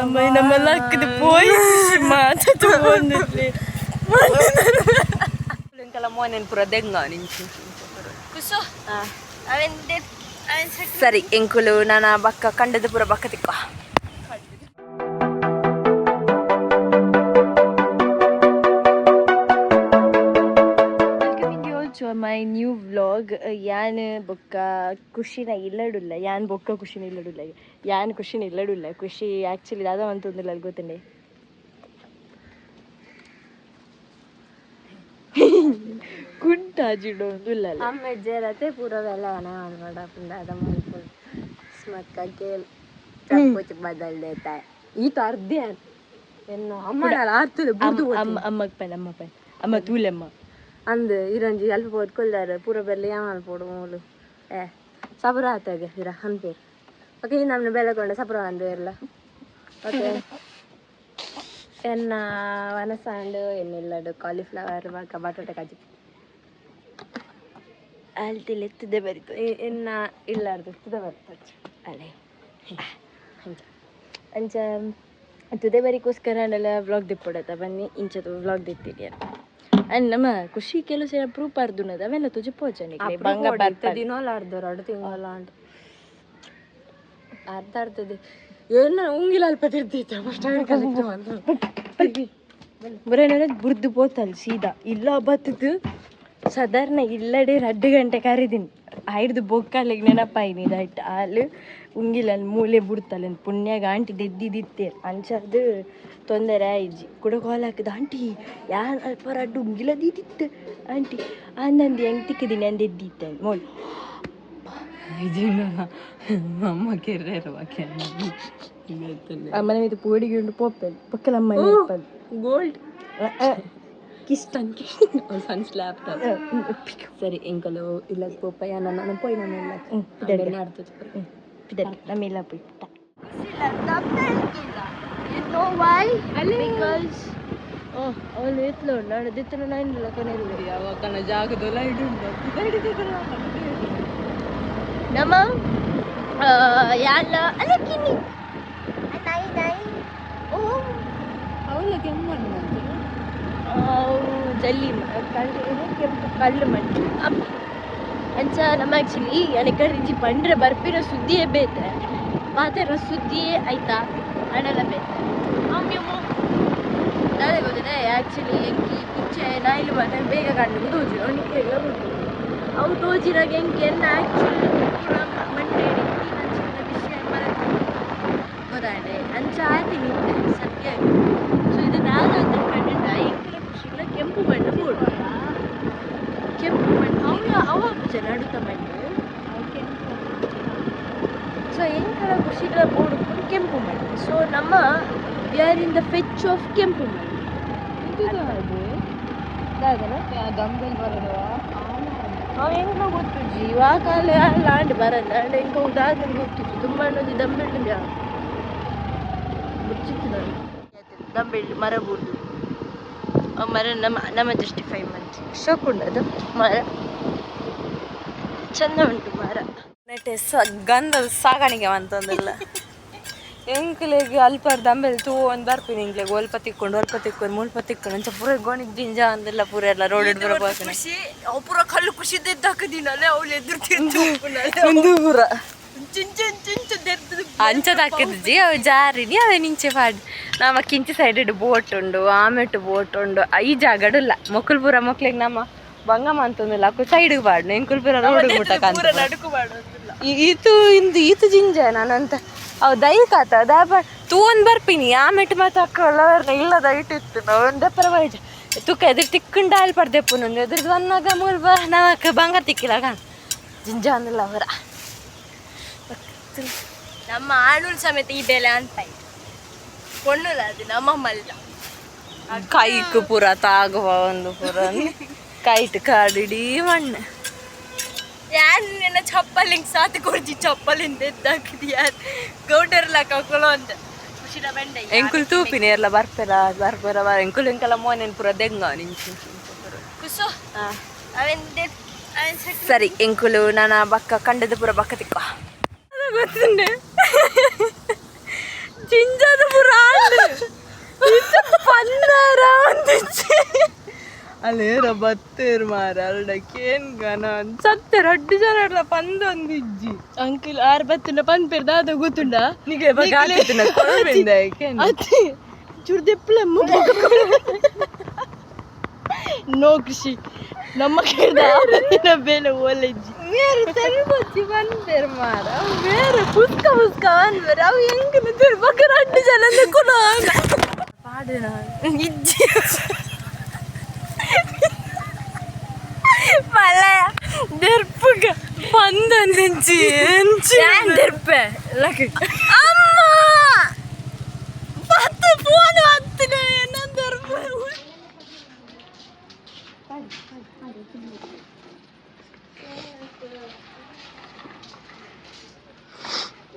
Amai nama laki de boy si mata tu bonde. Kalau mau nen pura dengar ni. Kuso. Awen det. Sari enkulu nana bakka kandada pura bakka tikka. To my new vlog. Yan bokka kushina illadulla. Yan bokka kushina illadulla. Yan kushina illadulla. Kushi actually dada antundilla gottinde. ಕುಂಟಾಜಿಡು ಇಲ್ಲ ಅಮ್ಮ ಜರತೆ ಪೂರ ವೆಲವನ ಮಾಡ್ಬೇಡ ಪುಂಡಾದ ಮಾಡ್ಕೊಂಡು ಸ್ಮಕ್ಕ ಕೇಳಿ ಚಪ್ಪುಚ್ಚ ಬದಲ್ ದೇತಾ ಈ ಅರ್ಧೆ ಎನ್ನು ಅಮ್ಮ ಆರ್ತದೆ ಅಮ್ಮಕ್ಕೆ ಪೈನ್ ಅಮ್ಮ ಪೈನ್ ಅಮ್ಮ ತೂಲೆಮ್ಮ ಅಂದು ಇರಂಜಿ ಅಲ್ಪ ಓದ್ಕೊಳ್ದಾರೆ ಪೂರ ಬೆಲ್ಲ ಯಾಮಲ್ ಪೋಡು ಮೂಲು ಸಬರ ಆತಾಗೆ ಇರ ಅನ್ಪೇರು ಓಕೆ ಈ ನಮ್ಮನ್ನ ಬೆಳಗೊಂಡೆ ಸಬರ ಅಂದು ಎಲ್ಲ ಓಕೆ ಎನ್ನ ವನಸಾಂಡು ಎನ್ನೆಲ್ಲಡು ಕಾಲಿಫ್ಲವರ್ ಬಾಕ ಬಟಾಟೆ ಕಾಜಿ ಅಲ್ತಿಲ್ಲ ಎತ್ತದೆ ಬರಿತು ಎನ್ನ ಇಲ್ಲಾರ್ದು ತುದೆ ಬರ್ತದೆ ಅಲ್ಲೇ ಅಂಚ ತುದೆ ಬರಿಗೋಸ್ಕರ ಅಂಡೆಲ್ಲ ವ್ಲಾಗ್ ದಿಪ್ಪಡತ್ತ ಬನ್ನಿ ಇಂಚದು ವ್ಲಾಗ್ ದಿತ್ತಿದ್ಯ ಅಂಡ್ ನಮ್ಮ ಖುಷಿ ಕೆಲವು ಸಲ ಪ್ರೂಫ್ ಅರ್ದುನದ ಅವೆಲ್ಲ ತುಜಿ ಪೋಚನಿಗೆ ಬಂಗ ಬರ್ತದೆ ದಿನೋಲ್ಲ ಅರ್ಧರು 2 ತಿಂಗಳ ಅಂತ ಅರ್ಧ ಅರ್ತದೆ ಏನು ಉಂಗಿಲ ಅಲ್ಪ ತಿರ್ತಿತ್ತು ಫಸ್ಟ್ ಕಲೆಕ್ಟ್ ಮಾಡಿ ಬರೇನ ಬುರ್ದು ಪೋತಲ್ ಸೀದಾ ಇಲ್ಲ ಬತ್ತದು ಸಾಧಾರಣ ಇಲ್ಲಡೆ 2 ಗಂಟೆ ಕರೀದಿನಿ ಐಡ್ದು ಬೊಕ್ಕಲ್ಲಿಗೆ ನೆನಪಾಯಿನಿ ದಟ್ ಹಾಲು ಉಂಗಿಲಲ್ಲಿ ಮೂಲೆ ಬಿಡ್ತಲ್ಲ ಪುಣ್ಯಾಗ ಆಂಟಿ ದೆದ್ದಿದ್ದಿತ್ತೆ ಅಂಚದು ತೊಂದರೆ ಆಯ್ಜಿ ಕೂಡ ಕಾಲ್ ಹಾಕಿದ ಆಂಟಿ ಯಾರು ಅಲ್ಪ 2 ಉಂಗಿಲ ದೀದಿತ್ತು ಆಂಟಿ ಅಂದಂದು ಹೆಂಗೆ ತಿಕ್ಕಿದ್ದೀನಿ ಅಂದೆದ್ದಿತ್ತೆ ಮೋಲ್ ಅಮ್ಮ ಕೆರ್ರವಾಕೆ ಅಮ್ಮನ ಇದು ಪೋಡಿಗೆ ಉಂಟು ಪೋಪಲ್ ಪಕ್ಕಲ ಅಮ್ಮ ಗೋಲ್ಡ್ ಕಿಸ್ತಂಗೆ ಸನ್ ಸ್ಲ್ಯಾಪ್ ಸರಿ ಎಂಕಲು ಇಲ್ಲ ಪೋಪಯ್ಯ ನನ್ನ ಪೋಯ್ ನಮ್ಮೆಲ್ಲ ಇದೆಲ್ಲ ಆಡ್ತದೆ ಇದೆಲ್ಲ ನಮ್ಮೆಲ್ಲ ಪೋಯ್ ಅವಳು ಎತ್ಲು ನಾನು ದಿತ್ತಲು ನಾನಿಲ್ಲ ಕೊನೆಯಲ್ಲಿ ಯಾವಾಗ ಜಾಗದಲ್ಲ ಹಿಡಿದು ನಮ್ಮ ಯಾಲ್ಲ ಅಲಕ್ಕಿನಿ ನಾಯಿ ನಾಯಿ ಓ ಅವಳು ಕೆಮ್ಮು ಜಲ್ಲಿ ಕೆಂಪು ಕಳ್ಳು ಮಣ್ಣು ಅಂಚ ನಮ್ಮ ಆ್ಯಕ್ಚುಲಿ ನನಗೆ ರಿಜಿ ಬಂದರೆ ಬರ್ಪಿರೋ ಸುದ್ದಿಯೇ ಬೇತೆ ಮಾತಾಡೋ ಸುದ್ದಿಯೇ ಆಯ್ತಾ ಹಣೆಲ್ಲ ಬೇತೆ ಅದೇ ಗೊತ್ತಿದೆ ಆ್ಯಕ್ಚುಲಿ ಎಂಕಿ ಪಿಚ್ಚೆ ನಾಯಿಲು ಬಂದರೆ ಬೇಗ ಕಂಡು ತೋಜಿರ ಅವನಿಗೆ ಗೊತ್ತು ಅವು ತೋಜಿರಾಗ ಹೆಂಗೆ ಆ್ಯಕ್ಚುಲಿ ಪೂರ ಮಂಡೆ ವಿಷಯ ಮರೆತು ಗೊತ್ತಾಡೆ ಅಂಚ ಆಯ್ತೀನಿ ಸತ್ಯ ಸೊ ಇದು ನಾನು ಅಂತ ಕಂಡಿದ್ದ ಎಂಕಲ ಖುಷಿಲ್ಲ ಕೆಂಪು ಮಣ್ಣು ಬೋಡು ಕೆಂಪು ಮಣ್ಣು ಅವ ನಡುತ್ತ ಮಣ್ಣು ಸೊ ಎಂಕಲ ಖುಷಿಲ್ಲ ಬೋಡು ಕೆಂಪು ಮಣ್ಣು ಸೊ ನಮ್ಮ we are in the fetch of ಕೆಂಪು ಮಣ್ಣು ದಂಬೆಲ್ ಬರೋದು ಅವ ಹೆಂಗ ಗೊತ್ತಿದ್ವಿ ಇವಾಗ ಲಾಂಡ್ ಬರಲ್ಲ ಅಂಡ್ ಹೆಂಗ ಉದಾಹರಣೆ ಗೊತ್ತಿತ್ತು ತುಂಬ ಅನ್ನೋದು ದಂಬೆಳ್ಳು ಮುಚ್ಚಿತ್ತು ದಂಬೆಳ್ಳು ಮರ ಬೂರ್ದು ಆ ಮರ ನಮ್ಮ ಜಸ್ಟಿಫೈ ಮಾಡಿ ಶೋಕುಂಡದು ಮರ ಚಂದ ಉಂಟು ಮರ ನೆಟ್ಟೆ ಗಂಧದ ಸಾಗಾಣಿಕೆ ಅಂತಂದಿಲ್ಲ ಎಂಕ್ಲೆಗೆ ಅಲ್ಪ ದಂಬೆಲ್ ತೂ ಒಂದು ಬರ್ತೀನಿ ಇಂಕ್ಲೆಗೆ ಒಲ್ಪ ತಿಕ್ಕೊಂಡು ಮುಲ್ಪ ತಿಕ್ಕೊಂಡು ಅಂಚ ಪೂರ ಗೋಣಿಗೆ ಜಿಂಜ ಅಂದಿಲ್ಲ ಪೂರ ಎಲ್ಲ ರೋಡ್ ಹಿಡ್ದು ಖುಷಿ ಅವು ಪೂರ ಕಲ್ಲು ಖುಷಿ ದೆದ್ದಾಕದಿನಲ್ಲೇ ಅವಳು ಎದುರು ಪೂರ ಅಂಚದ ಹಾಕಿದ್ಜಿ ಅವು ಜಾರಿನಿ ಅವೇ ನಿಂಚೆ ಪಾಡಿ ನಮ್ಮ ಕಿಂಚಿ ಸೈಡ್ ಬೋಟ್ ಉಂಡು ಆಮೆಟ್ಟು ಬೋಟ್ ಉಂಡು ಈ ಜಾಗಡಿಲ್ಲ ಮೊಕ್ಕಲ್ಪುರ ಮೊಕ್ಲಿಗೆ ನಮ್ಮ ಬಂಗಮ್ಮ ಅಂತಂದಿಲ್ಲ ಅಕ್ಕ ಸೈಡ್ಗೆ ಬಾಡ್ನು ಎಂಕುಲ್ಪುರ ರೋಡ್ ಈತು ಜಿಂಜ ನಾನಂತ ಅವು ದೈಕಾತ ದಾಬ ತೂ ಒಂದು ಬರ್ತೀನಿ ಆಮೆಟ್ಟು ಮಾತು ಹಾಕೋಲ್ಲ ಇಲ್ಲ ದೈಟ್ ಇತ್ತು ನಾವು ಒಂದು ಪರವಾಗಿ ತುಕ್ಕ ಎದುರು ತಿಕ್ಕೊಂಡು ಹಾಲು ಪಡ್ದೆಪ್ಪು ನಂದು ಎದುರು ಬಂದಾಗ ಮೂಲ್ಬ ನಾವಕ್ಕೆ ಬಂಗಾರ ತಿಕ್ಕಿಲ್ಲ ಕಾಣ ಜಿಂಜ ಅಂದಿಲ್ಲ ಅವರ ನಮ್ಮ ಆಣೂರು ಸಮೇತ ಈ ಬೆಲೆ ಅಂತ ಕೊಂಡಲ್ಲ ಅದು ನಮ್ಮ ಮಲ್ಲ ಕೈಕು ಪೂರ ತಾಗುವ ಒಂದು ಪೂರ ಕೈಟ್ ಕಾಡಿಡೀ ಮಣ್ಣು ಯಾರು ನನ್ನ ಚಪ್ಪಲ್ ಹಿಂಗೆ ಸಾತು ಕೊಡ್ತಿ ಚಪ್ಪಲ್ ಹಿಂದೆ ಎದ್ದಾಕಿದ್ ಯಾರು ಗೌಡರ್ಲ ಕಳ್ಕೊಳ್ಳೋ ಅಂತ ಖುಷಿನ ಬಂಡೆ ಎಂಕುಲ್ ತೂಪಿನಿ ಎಲ್ಲ ಬರ್ಪರ ಎಂಕುಲ್ ಎಂಕಲ್ಲ ಮೋನೇನು ಪೂರ ದೆಂಗ ನಿಂಚು ಕುಸು ಸರಿ ಎಂಕುಲು ನಾನು ಬಕ್ಕ ಕಂಡದ ಪೂರ ಬಕ್ಕ ತಿಕ್ಕ ಗೊತ್ತುಂಡೆ ചിഞ്ചത് പുറാണ്ട് ഇത് പന്നര വന്നിച്ച് ಅಲ್ಲೇರ ಬತ್ತೇರು ಮಾರ ಅಲ್ಡಕ್ಕೇನ್ ಗನ ಸತ್ತೆ ರಡ್ಡು ಜನ ಪಂದ್ ಒಂದಿಜ್ಜಿ ಅಂಕಿಲ್ ಆರ್ ಬತ್ತಿನ ಪಂದ್ ಪೇರ್ ದಾದ ಗೊತ್ತುಂಡ ನಿಗೆ ಬಗಾಲಿನ ಕೊರಬಿಂದ ಅತಿ ಚುರ್ದೆಪ್ಪಲ ನೋ ಕೃಷಿ ನಮ್ಮ ಕೇಳ್ದ ಬೇಲೆ ಓಲೆಜ್ಜಿ ಬೇರೆ ತರಿಬಚ್ಚಿ ಬಂದೇರು ಮಾರ ಬೇರೆ ಪುಸ್ಕ ಬಂದ್ಬೇರೆ ಅವು ಹೆಂಗ ತಿರ್ಬಕ್ಕ ರಡ್ಡು ಜನ ಕುಲ ಪಾಡಿನ ಇಜ್ಜಿ Malah derpuk pandan nenci ഞാൻ derpe lagi amma പത്ത് ഫോൺ വത്തിന ഞാൻ derpe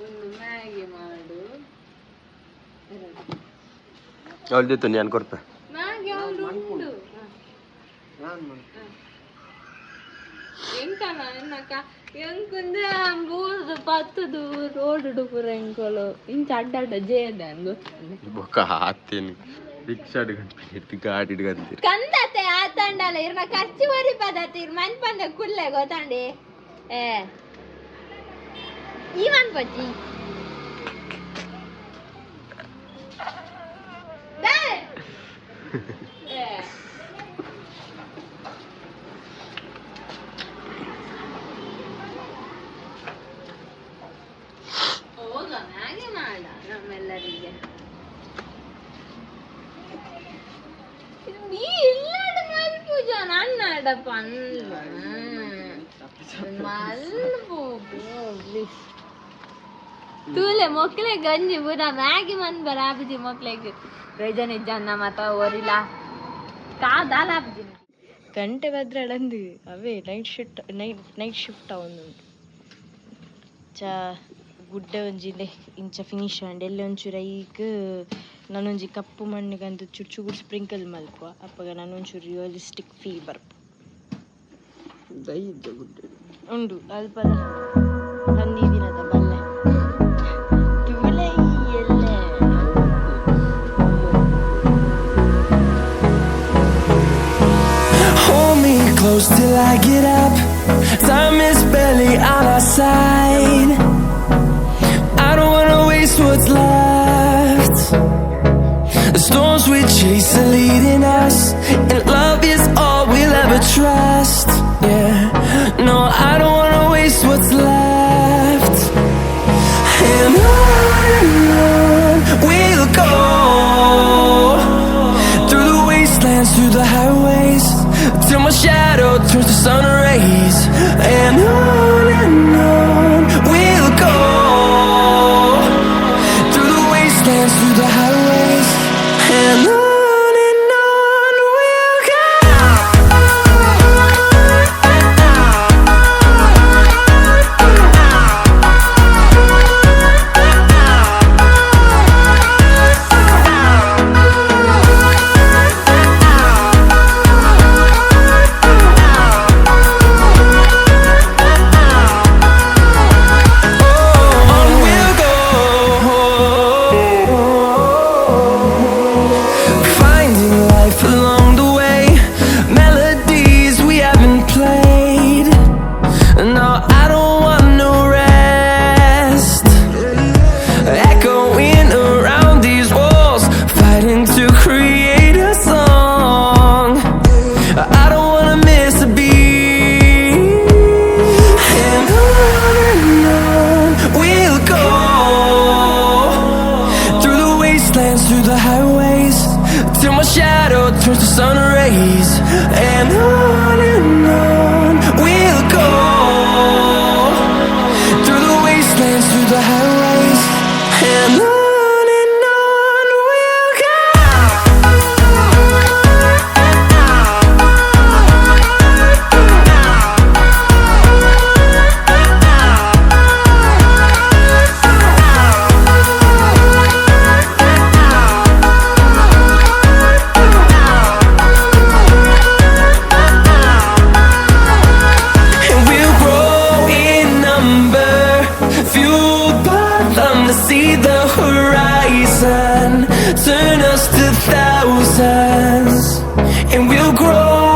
ಒಂದು ಮ್ಯಾಗಿ ಮಾಡು ಅವಳಿತ್ತು ನಾನು ಕೊಡ್ತೆ ಮ್ಯಾಗಿ ಅವಳು ಉಂಡು ಎಂಕನ ಎನ್ನಕ ಎಂಕುಂದೆ ಬೂರ್ದು ಪತ್ತದು ರೋಡ್ ಪೂರ ಎಂಕೊಲು ಇಂಚ ಅಡ್ಡಾಡ ಜೇದ ಗೊತ್ತಂದೆ ಬೊಕ್ಕ ಹಾತೇನು ರಿಕ್ಷಾ ಹಿಡ್ಕೊಂಡು ಗಾಡಿ ಹಿಡ್ಕೊಂಡು ಕಂದತೆ ಆತಂಡಲ ಇರ್ನ ಖರ್ಚು ವರಿ ಪದತಿ ಇರ್ ಮನ್ ಪಂದ ಕುಲ್ಲೆ ಗೊತ್ತಂಡಿ ಈವನ್ ಪಚ್ಚಿ ನಮ್ಮೆಲ್ಲರಿಗೆ ನೀ ಇಲ್ಲಡ ಮಲ್ಪೂಜಾ ನನ್ನಡ ಪಂದ ಮಲ್ಪು ತೂಲೆ ಮೊಕ್ಲೆ ಗಂಜಿ ಪೂರ ಮ್ಯಾಗಿ ಮನ್ ಬರಾಬಜಿ ಮೊಕ್ಲೆಗ್ ರಜನ್ ಇಜ್ಜನ್ನ ಮತ ಓರಿಲ್ಲ ಕಾದಾಲಾಬಜಿ ಗಂಟೆ ಭದ್ರಳಂದು ಅವೇ ನೈಟ್ ಶಿಫ್ಟ್ ಅವೊಂದುಂಟು ಚಾ ಗುಡ್ಡ ಒಂಜಿಂದೆ ಇಂಚ ಫಿನಿಶ್ ಆಂಡ್ ಎಲ್ಲ ಒಂಚೂರು ಈಗ ನಾನೊಂಜಿ ಕಪ್ಪು ಮಣ್ಣಿಗಂದು ಚೂರು ಸ್ಪ್ರಿಂಕಲ್ ಮಲ್ಪುವ ಅಪ್ಪಗ ನಾನೊಂಚೂರು ರಿಯಲಿಸ್ಟಿಕ್ ಫೀಲ್ ಬರ್ಪು ಉಂಡು ಅಲ್ಪ ತಂದಿದ್ದೀನದ ಬಲ್ಲೆ ತುಳೆ ಎಲ್ಲೆ Hold me close till I get up. Time is barely on our side. I don't wanna waste what's left. The storms we chase are leading us, and love is all we'll ever trust. Yeah, no, I don't wanna waste what's left. And on we'll go, through the wastelands, through the highways, till my shadow turns to sun rays. And on we'll go, through the wastelands, through the highways, and on we'll go. Through the highways, till my shadow turns to sun rays. And on we'll go, through the wastelands, through the highways, and on we'll go. just 1,000s, and we'll grow